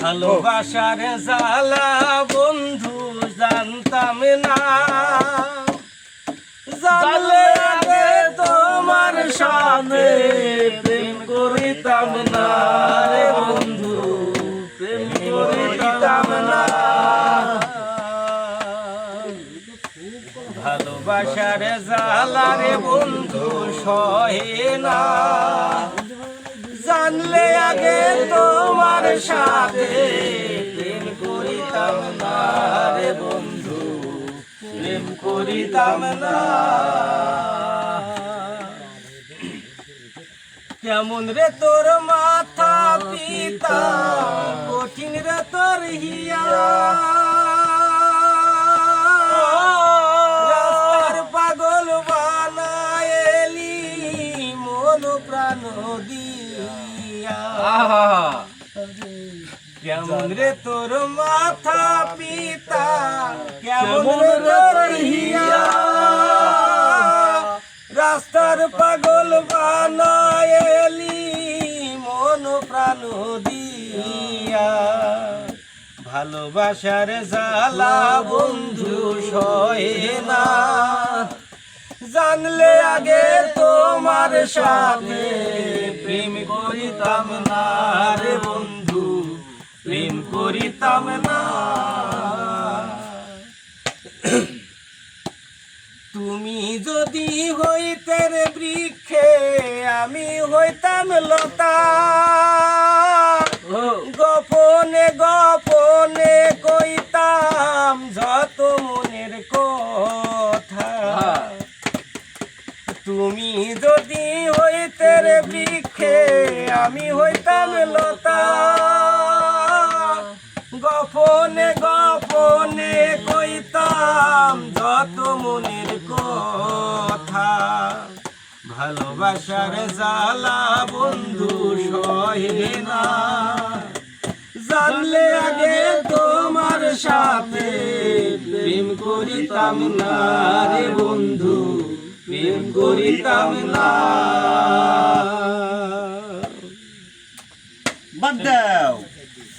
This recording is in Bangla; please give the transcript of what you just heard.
ভালোবাসার জ্বালা বন্ধু জানতাম না, জানলে আগে তোমার সাথে প্রেম করিতাম না রে বন্ধু, প্রেম করিতাম না। ভালোবাসার জ্বালা রে বন্ধু সহে না, জানলে আগে তোমার সাথে প্রেম করিতাম না রে বন্ধু, প্রেম করিতাম না। কেমন রে তোর মাথা পিতা, কঠিন রে তোর হিয়া, রাস্তার পাগল বানায়েলি মন প্রাণ দিয়া। কেমন রে তোর মাথা পিতা, কেমন রে তোর হিয়া, রাস্তার পাগল বানায়েলি মন প্রাণ দিয়া। ভালোবাসার জ্বালা বন্ধু সহে না, জানলে আগে তোমার সাথে প্রেম করিতাম না রে বন্ধু, প্রেম করিতাম না। তুমি যদি হইতে রে বৃক্ষে, আমি হইতাম লতা, গোপনে গোপনে কইতাম যত মনের কথা। তুমি যদি হইতে রে বৃক্ষে, আমি হইতাম লতা, গোপনে গোপনে কইতাম যত মনের কথা। ভালোবাসার জ্বালা বন্ধু সহে না, জানলে আগে তোমার সাথে প্রেম করিতাম না রে বন্ধু, প্রেম করিতাম না।